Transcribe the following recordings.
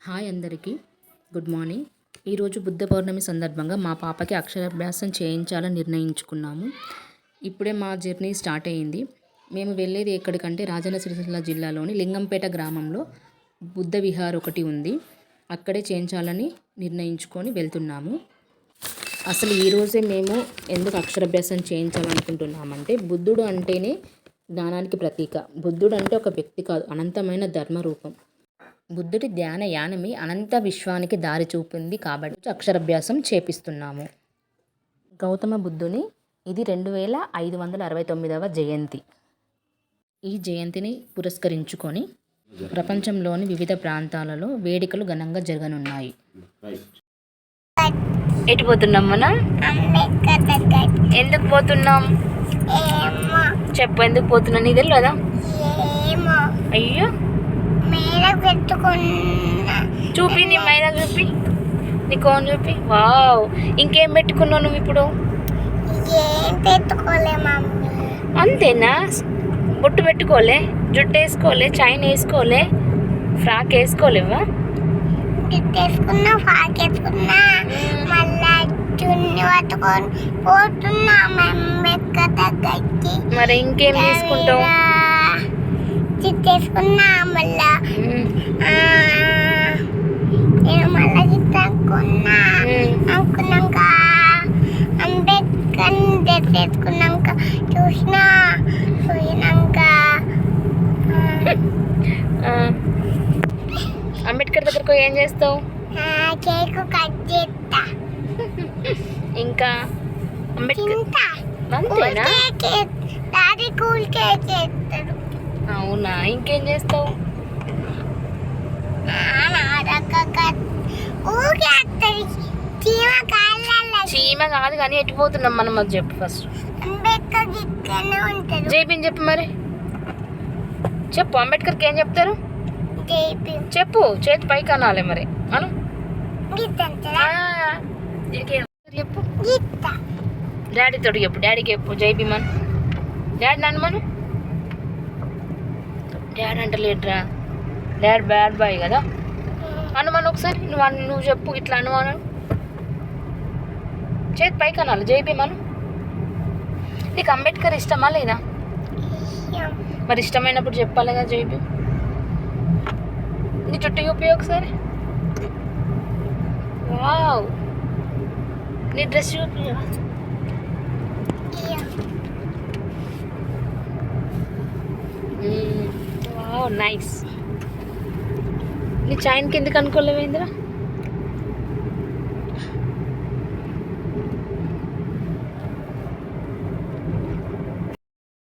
Hi అందరికీ good morning. ఈరోజు బుద్ధ పౌర్ణమి సందర్భంగా మా పాపకి అక్షరాభ్యాసం చేయించాలని నిర్ణయించుకున్నాము. ఇప్పుడే మా జర్నీ స్టార్ట్ అయ్యింది. మేము వెళ్ళేది ఎక్కడికంటే రాజన్న సిరిసిల్ల జిల్లాలోని లింగంపేట గ్రామంలో బుద్ధ విహార్ ఒకటి ఉంది. అక్కడే చేయించాలని నిర్ణయించుకొని వెళ్తున్నాము. అసలు ఈరోజే మేము ఎందుకు అక్షరాభ్యాసం చేయించాలనుకుంటున్నామంటే బుద్ధుడు అంటేనే జ్ఞానానికి ప్రతీక. బుద్ధుడు అంటే ఒక వ్యక్తి కాదు, అనంతమైన ధర్మరూపం. బుద్ధుడి ధ్యాన యానమి అనంత విశ్వానికి దారి చూపింది కాబట్టి అక్షరాభ్యాసం చేపిస్తున్నాము. గౌతమ బుద్ధుని ఇది 2569వ జయంతి. ఈ జయంతిని పురస్కరించుకొని ప్రపంచంలోని వివిధ ప్రాంతాలలో వేడుకలు ఘనంగా జరగనున్నాయి. ఎటు పోతున్నాం మనం? ఎందుకు పోతున్నాం చెప్పు, ఎందుకు పోతున్నా నీకు తెలియదా? అయ్యో చూపి, నీ మైదా చూపి, నీ కోన్ చూపి. వావ్, ఇంకేం పెట్టుకున్నావు నువ్వు ఇప్పుడు? అంతేనా? బొట్టు పెట్టుకోలే, జుట్టు వేసుకోలే, చైన్ వేసుకోలే, ఫ్రాక్ వేసుకోలేవా? మరి ఇంకేం తీసుకుంటావు? తీసుకున్నా మళ్ళా నేను మళ్ళా చిత్తుకున్నా అనుకున్నాక అంబేద్కర్ తెచ్చుకున్నాక చూసినాక అంబేద్కర్ దగ్గరకు ఏం చేస్తావు? కేక్ కట్ చేస్తా. ఇంకా అంతేనా? డాడీ కూల్ కేక్ చేస్తాడు. అవునా? ఇంకేం చేస్తావు? చీమ కాదు కానీ ఎటు పోతున్నాం మనం, అది చెప్పు ఫస్ట్. జైబీని చెప్పు, మరి చెప్పు. అంబేద్కర్కి ఏం చెప్తారు చెప్పు, చేతి పైకి అనాలి మరి. అను చెప్పు, డాడీతో చెప్పు. డాడీకి చెప్పు జైబీ మను. డాడీ నన్ను మను. డాడీ అంటే లేట్రా, డాడీ బ్యాడ్ బాయ్ కదా. అనుమానం ఒకసారి నువ్వు చెప్పు, ఇట్లా అనుమానం చేతి పైకి అనాలి. జైబీ మను. నీకు అంబేద్కర్ ఇష్టమా లేదా? మరి ఇష్టమైనప్పుడు చెప్పాలి కదా జైబీ. నీ చుట్టూ చూపి ఒకసారి. వావ్, నీ డ్రెస్ చూపి. నైస్. నీ చైన్కి ఎందుకు అనుకోలేవేంద్రా?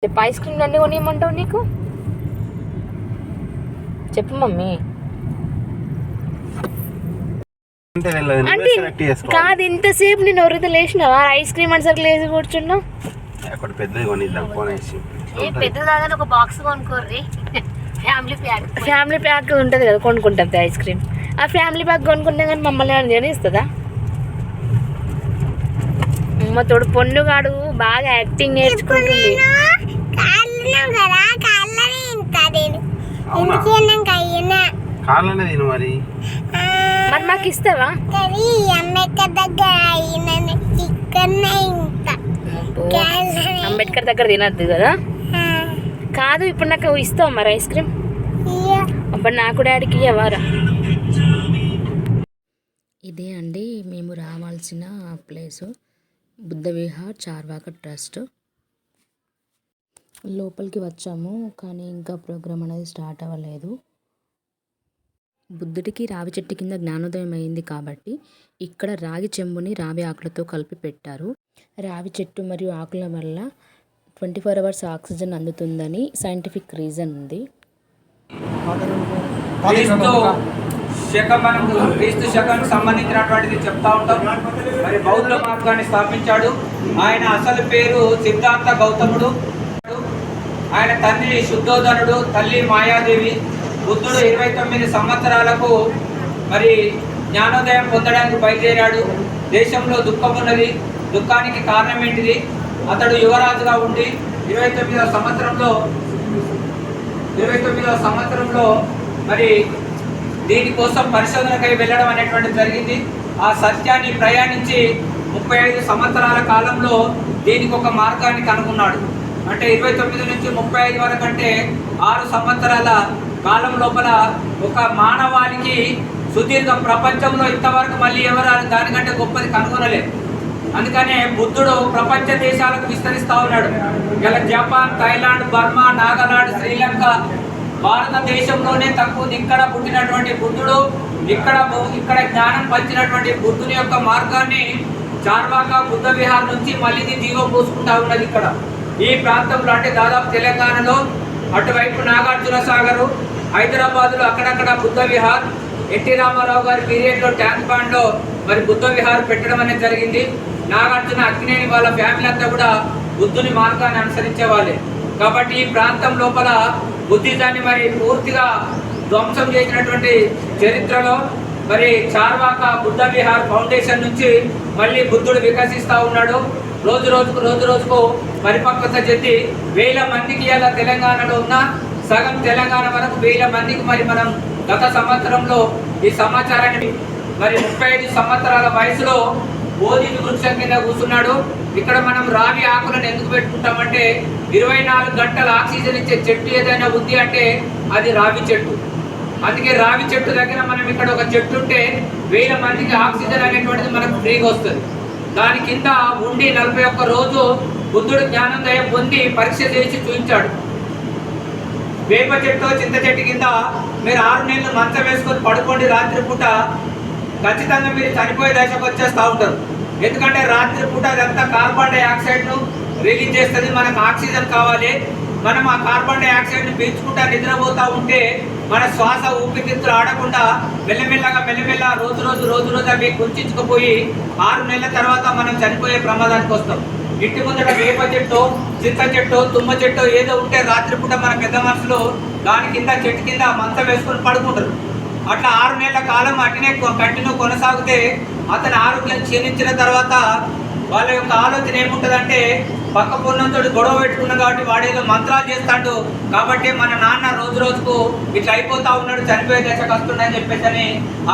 చెప్పు, ఐస్ క్రీమ్ అన్నీ కొనియమంటావు నీకు? చెప్పు మమ్మీ. అంటే కాదు, ఇంతసేపు నేను వృద్ధ లేచినావా? ఐస్ క్రీమ్ అని సరికి లేచి కూర్చున్నావు. పెద్ద దాని ఒక బాక్స్ కొనుక్కోర్రి. ఫ్యామిలీ ప్యాక్ ఉంటుంది కదా, కొనుక్కుంటాం ఐస్ క్రీమ్. ఆ ఫ్యామిలీ ప్యాక్ కొనుక్కుంటే కానీ మమ్మల్ని ఏమైనా ఇస్తుందా? అమ్మ తోడు పొన్నుగాడు బాగా యాక్టింగ్ నేర్చుకుంటుంది. మరి మాకు ఇస్తావా? అంబేద్కర్ దగ్గర తినద్దు కదా. కాదు, ఇప్పుడు నాకు ఇస్తావు మరి ఐస్ క్రీమ్? అప్పుడు నాకు డాడీకి ఇవ్వరా? ఇదే అండి మేము రావాల్సిన ప్లేసు, బుద్ధ విహార్ చార్వాక ట్రస్ట్. లోపలికి వచ్చాము కానీ ఇంకా ప్రోగ్రామ్ అనేది స్టార్ట్ అవ్వలేదు. బుద్ధుడికి రావి చెట్టు కింద జ్ఞానోదయం అయింది కాబట్టి ఇక్కడ రాగి చెంబుని రావి ఆకులతో కలిపి పెట్టారు. రావి చెట్టు మరియు ఆకుల వల్ల 24 hours ఆక్సిజన్ అందుతుందని సైంటిఫిక్ రీజన్ ఉంది. క్రీస్తు శకానికి సంబంధించినటువంటిది చెప్తా ఉంటాం. మరి బౌద్ధ మార్గాన్ని స్థాపించాడు. ఆయన అసలు పేరు సిద్ధార్థ గౌతముడు. ఆయన తండ్రి శుద్ధోధనుడు, తల్లి మాయాదేవి. బుద్ధుడు 29 సంవత్సరాలకు మరి జ్ఞానోదయం పొందడానికి బయలుదేరాడు. దేశంలో దుఃఖం ఉన్నది, దుఃఖానికి కారణం ఏంటిది? అతడు యువరాజుగా ఉండి 29వ సంవత్సరంలో మరి దీనికోసం పరిశోధనకై వెళ్ళడం అనేటువంటిది జరిగింది. ఆ సత్యాన్ని ప్రయాణించి 35 సంవత్సరాల కాలంలో దీనికి ఒక మార్గాన్ని కనుగొన్నాడు. అంటే 29 నుంచి 35 వరకు అంటే 6 సంవత్సరాల కాలం లోపల ఒక మానవాళికి సుదీర్ఘ ప్రపంచంలో ఇంతవరకు మళ్ళీ ఎవరు దానికంటే గొప్పది కనుగొనలేదు. అందుకనే బుద్ధుడు ప్రపంచ దేశాలకు విస్తరిస్తూ ఉన్నాడు. ఇలా Japan, Thailand, Burma, Nagaland, Sri Lanka, భారతదేశంలోనే తక్కువ ఇక్కడ పుట్టినటువంటి బుద్ధుడు ఇక్కడ జ్ఞానం పంచినటువంటి బుద్ధుని యొక్క మార్గాన్ని చార్వాక బుద్ధ విహార్ నుంచి మళ్ళీ జీవం పోసుకుంటా ఉన్నది. ఇక్కడ ఈ ప్రాంతంలో అంటే దాదాపు తెలంగాణలో అటువైపు నాగార్జున సాగరు, హైదరాబాద్లో అక్కడక్కడ బుద్ధ విహార్, ఎన్టీ రామారావు గారి పీరియడ్లో ట్యాంక్ బండ్లో మరి బుద్ధ విహార్ పెట్టడం అనేది జరిగింది. నాగార్జున, అక్కినేని వాళ్ళ ఫ్యామిలీ అంతా కూడా బుద్ధుని మార్గాన్ని అనుసరించే వాళ్ళే. కాబట్టి ఈ ప్రాంతం లోపల బుద్ధిజాన్ని మరి పూర్తిగా ధ్వంసం చేసినటువంటి చరిత్రలో మరి చార్వాక బుద్ధ విహార్ ఫౌండేషన్ నుంచి మళ్ళీ బుద్ధుడు వికసిస్తూ ఉన్నాడు. రోజు రోజుకు పరిపక్వత చెంది 1000 మందికి ఇలా తెలంగాణలో ఉన్న సగం తెలంగాణ వరకు 1000 మందికి మరి మనం గత సంవత్సరంలో ఈ సమాచారాన్ని మరి 35 సంవత్సరాల వయసులో బోధి వృక్షం కింద కూర్చున్నాడు. ఇక్కడ మనం రావి ఆకులను ఎందుకు పెట్టుకుంటామంటే 24 గంటల ఆక్సిజన్ ఇచ్చే చెట్టు ఏదైనా ఉంది అంటే అది రావి చెట్టు. అందుకే రావి చెట్టు దగ్గర మనం ఇక్కడ ఒక చెట్టు ఉంటే 1000 మందికి ఆక్సిజన్ అనేటువంటిది మనకు ఫ్రీగా వస్తుంది. దాని కింద ఉండి 41 రోజు బుద్ధుడు జ్ఞానోదయం పొంది పరీక్ష చేసి చూపించాడు. వేప చెట్టు, చింత చెట్టు కింద మీరు 6 నెలలు మంచం వేసుకొని పడుకోండి, రాత్రిపూట ఖచ్చితంగా మీరు చనిపోయే దశకు వచ్చేస్తూ ఉంటారు. ఎందుకంటే రాత్రిపూట అదంతా కార్బన్ డైఆక్సైడ్ను రిలీజ్ చేస్తుంది. మనకు ఆక్సిజన్ కావాలి. మనం ఆ కార్బన్ డైఆక్సైడ్ని పీల్చుకుంటా నిద్రపోతూ ఉంటే మన శ్వాస ఊపిరితిత్తులు ఆడకుండా మెల్లమెల్లగా రోజు అవి కుంచుకుపోయి 6 నెలల తర్వాత మనం చనిపోయే ప్రమాదానికి వస్తాం. ఇంటి ముందట వేప చెట్టు, చింత చెట్టు, తుమ్మ చెట్టు ఏదో ఉంటే రాత్రిపూట మన పెద్ద మనుషులు దాని కింద చెట్టు కింద మంచం వేసుకొని పడుకుంటారు. అట్లా 6 నెలల కాలం అట్నే కంటిన్యూ కొనసాగితే అతని ఆరోగ్యం క్షీణించిన తర్వాత వాళ్ళ యొక్క ఆలోచన ఏముంటుందంటే పక్క పొన్నంతో గొడవ పెట్టుకున్నాడు కాబట్టి వాడేదో మంత్రాలు చేస్తాడు కాబట్టి మన నాన్న రోజుకు ఇట్లా అయిపోతూ ఉన్నాడు, చనిపోయే దశకు వస్తుండని చెప్పేసి అని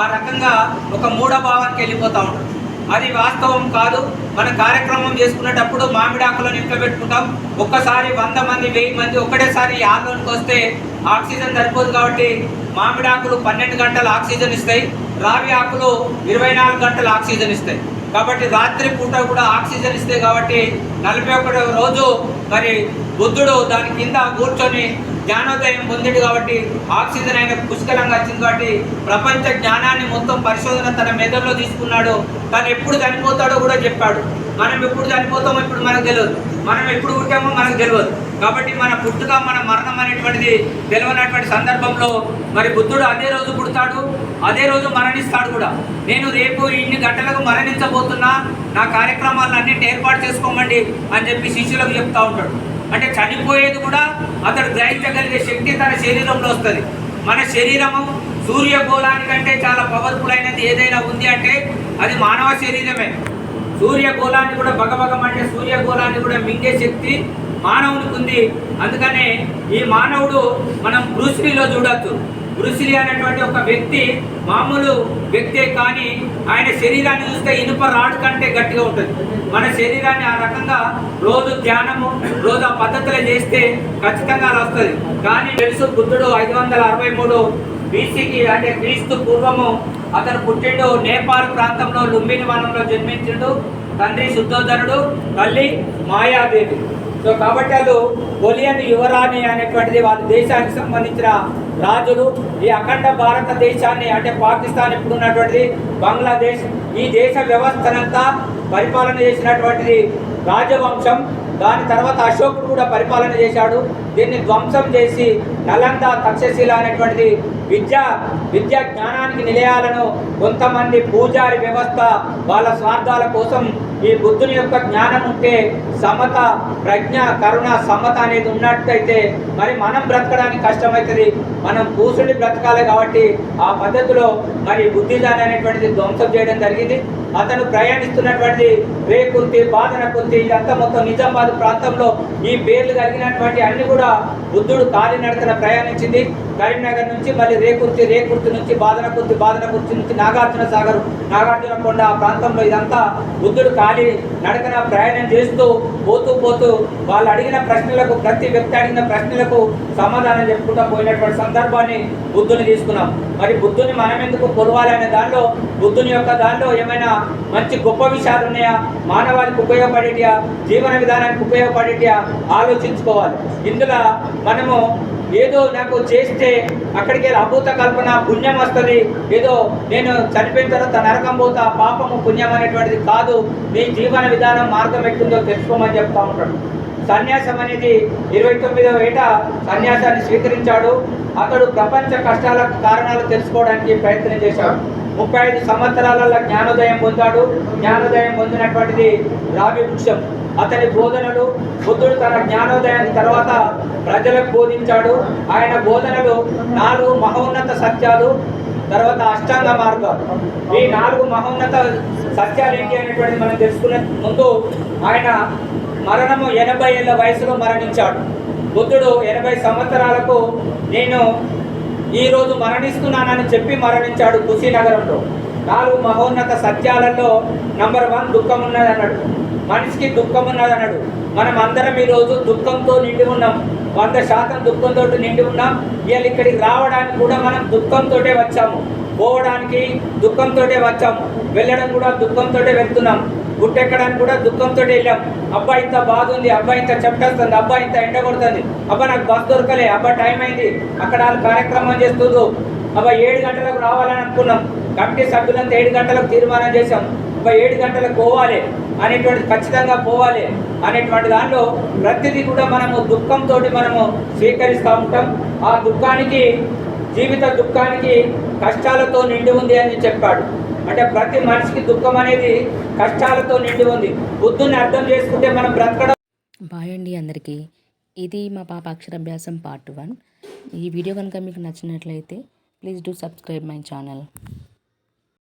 ఆ రకంగా ఒక మూఢభావానికి వెళ్ళిపోతూ ఉంటాడు. అది వాస్తవం కాదు. మన కార్యక్రమం చేసుకునేటప్పుడు మామిడాకులను ఇంట్లో పెట్టుకుంటాం. ఒక్కసారి 100 మంది 1000 మంది ఒకటేసారి ఆకులోనికి వస్తే ఆక్సిజన్ సరిపోదు కాబట్టి మామిడాకులు 12 గంటలు ఆక్సిజన్ ఇస్తాయి, రావి ఆకులు 24 గంటలు ఆక్సిజన్ ఇస్తాయి. కాబట్టి రాత్రి పూట కూడా ఆక్సిజన్ ఇస్తాయి. కాబట్టి 41వ రోజు మరి బుద్ధుడు దాని కింద కూర్చొని జ్ఞానోదయం పొందిడు కాబట్టి ఆక్సిజన్ ఆయన పుష్కలంగా వచ్చింది. కాబట్టి ప్రపంచ జ్ఞానాన్ని మొత్తం పరిశోధన తన మెదడులో తీసుకున్నాడు. తను ఎప్పుడు చనిపోతాడో కూడా చెప్పాడు. మనం ఎప్పుడు చనిపోతామో ఇప్పుడు మనకు తెలియదు, మనం ఎప్పుడు పుట్టామో మనకు తెలియదు. కాబట్టి మన పుట్టుక మన మరణం అనేటువంటిది తెలియనటువంటి సందర్భంలో మరి బుద్ధుడు అదే రోజు పుడతాడు, అదే రోజు మరణిస్తాడు కూడా. నేను రేపు ఇన్ని గంటలకు మరణించబోతున్నా, నా కార్యక్రమాలను అన్నింటి ఏర్పాటు చేసుకోమండి అని చెప్పి శిష్యులకు చెప్తూ ఉంటాడు. అంటే చనిపోయేది కూడా అతడు గ్రహించగలిగే శక్తి తన శరీరంలో వస్తుంది. మన శరీరము సూర్యగోళానికంటే చాలా పవర్ఫుల్ అయినది ఏదైనా ఉంది అంటే అది మానవ శరీరమే. సూర్యగోళాన్ని కూడా బగబగమంటే సూర్యగోళాన్ని కూడా మింగే శక్తి మానవునికి ఉంది. అందుకనే ఈ మానవుడు మనం బ్రూస్లీలో చూడొచ్చు. బ్రూస్లీ అనేటువంటి ఒక వ్యక్తి మామూలు వ్యక్తే, కానీ ఆయన శరీరాన్ని చూస్తే ఇనుప రాడ్ కంటే గట్టిగా ఉంటుంది. మన శరీరాన్ని ఆ రకంగా రోజు ధ్యానము, రోజు ఆ పద్ధతులు చేస్తే ఖచ్చితంగా అలా వస్తుంది. కానీ తెలుసు బుద్ధుడు 563 BCకి అంటే క్రీస్తు పూర్వము అతను పుట్టిండు. నేపాల్ ప్రాంతంలో లుంబిని వనంలో జన్మించిండు. తండ్రి శుద్ధోధనుడు, తల్లి మాయాదేవి. సో కాబట్టి వాళ్ళు బొలియన్ యువరాణి అనేటువంటిది వాళ్ళ దేశానికి సంబంధించిన రాజులు. ఈ అఖండ భారతదేశాన్ని అంటే పాకిస్తాన్ ఇప్పుడు ఉన్నటువంటిది, బంగ్లాదేశ్, ఈ దేశ వ్యవస్థనంతా పరిపాలన చేసినటువంటిది రాజవంశం. దాని తర్వాత అశోకుడు కూడా పరిపాలన చేశాడు. దీన్ని ధ్వంసం చేసి నలంద, తక్షశిల అనేటువంటిది విద్యా జ్ఞానానికి నిలయాలను కొంతమంది పూజారి వ్యవస్థ వాళ్ళ స్వార్థాల కోసం ఈ బుద్ధుని యొక్క జ్ఞానం ఉంటే సమత, ప్రజ్ఞ, కరుణ, సమత అనేది ఉన్నట్టయితే మరి మనం బ్రతకడానికి కష్టమవుతుంది. మనం కూసుండి బ్రతకాలి కాబట్టి ఆ పద్ధతిలో మరి బుద్ధిదాన్ని అనేటువంటిది ధ్వంసం చేయడం జరిగింది. అతను ప్రయాణిస్తున్నటువంటి రేకుర్తి, బాదనకుర్తి, ఇదంతా మొత్తం నిజామాబాద్ ప్రాంతంలో ఈ పేర్లు కలిగినటువంటి అన్ని కూడా బుద్ధుడు కాలినడకన ప్రయాణించింది. కరీంనగర్ నుంచి మళ్ళీ రేకుర్తి, రేకుర్తి నుంచి బాదనకుర్తి, బాదనకుర్తి నుంచి నాగార్జున సాగర్, నాగార్జున కొండ ఆ ప్రాంతంలో ఇదంతా బుద్ధుడు కాలి నడకన ప్రయాణం చేస్తూ పోతూ వాళ్ళు అడిగిన ప్రశ్నలకు, ప్రతి వ్యక్తి అడిగిన ప్రశ్నలకు సమాధానం చెప్పుకుంటూ పోయినటువంటి సందర్భాన్ని బుద్ధుని తీసుకున్నాం. మరి బుద్ధుని మనం ఎందుకు కొలవాలి అనే దానిలో, బుద్ధుని యొక్క దానిలో ఏమైనా మంచి గొప్ప విషయాలు ఉన్నాయా, మానవాళికి ఉపయోగపడేటియా, జీవన విధానానికి ఉపయోగపడేటియా ఆలోచించుకోవాలి. ఇందులో మనము ఏదో నాకు చేస్తే అక్కడికి అభూత కల్పన, పుణ్యం వస్తుంది, ఏదో నేను చనిపోయిన తర్వాత నరకం పోతా, పాపము పుణ్యం అనేటువంటిది కాదు. నీ జీవన విధానం మార్గం ఎట్టుందో తెలుసుకోమని చెప్తా ఉంటాడు. సన్యాసం అనేది 29వ ఏట సన్యాసాన్ని స్వీకరించాడు. అతడు ప్రపంచ కష్టాల కారణాలు తెలుసుకోవడానికి ప్రయత్నం చేశాడు. 35 సంవత్సరాల జ్ఞానోదయం పొందాడు. జ్ఞానోదయం పొందినటువంటిది రావి వృక్షం. అతని బోధనలు, బుద్ధుడు తన జ్ఞానోదయానికి తర్వాత ప్రజలకు బోధించాడు. ఆయన బోధనలు 4 మహోన్నత సత్యాలు, తర్వాత అష్టాంగ మార్గాలు. ఈ 4 మహోన్నత సత్యాలు ఏంటి అనేటువంటిది మనం తెలుసుకునే ముందు ఆయన మరణము 80 ఏళ్ల వయసులో మరణించాడు. బుద్ధుడు 80 సంవత్సరాలకు నేను ఈరోజు మరణిస్తున్నానని చెప్పి మరణించాడు కుశీనగరంలో. 4 మహోన్నత సత్యాలలో నంబర్ 1 దుఃఖం ఉన్నది అన్నాడు. మనిషికి దుఃఖం ఉన్నది అన్నాడు. మనం అందరం ఈరోజు దుఃఖంతో నిండి ఉన్నాం. 100% దుఃఖంతో నిండి ఉన్నాం. ఇవాళ ఇక్కడికి రావడానికి కూడా మనం దుఃఖంతో వచ్చాము, పోవడానికి దుఃఖంతో వచ్చాము, వెళ్ళడం కూడా దుఃఖంతో వెళ్తున్నాం, గుట్టెక్కడానికి కూడా దుఃఖంతో వెళ్ళాం. అబ్బా ఇంత బాధ ఉంది, అబ్బా ఇంత చెప్టేస్తుంది, అబ్బా ఇంత ఎండ కొడుతుంది, అబ్బా నాకు బస్ దొరకలే, అబ్బా టైం అయింది, అక్కడ వాళ్ళు కార్యక్రమం చేస్తుండ్రు, అబ్బా 7 గంటలకు రావాలని అనుకున్నాం, కమిటీ సభ్యులంతా 7 గంటలకు తీర్మానం చేశాం, అబ్బా 7 గంటలకు పోవాలి అనేటువంటి, ఖచ్చితంగా పోవాలి అనేటువంటి దానిలో ప్రతిదీ కూడా మనము దుఃఖంతో మనము స్వీకరిస్తూ ఉంటాం. ఆ దుఃఖానికి, జీవిత దుఃఖానికి కష్టాలతో నిండి ఉంది అని చెప్పాడు. అంటే ప్రతి మనిషికి దుఃఖం అనేది కష్టాలతో నిండి ఉంది. బుద్ధుని అర్థం చేసుకుంటే మనం బ్రతకడం. బాయ్ అండి అందరికీ. ఇది మా పాప అక్షరాభ్యాసం పార్ట్ 1. ఈ వీడియో కనుక మీకు నచ్చినట్లయితే please do subscribe my channel.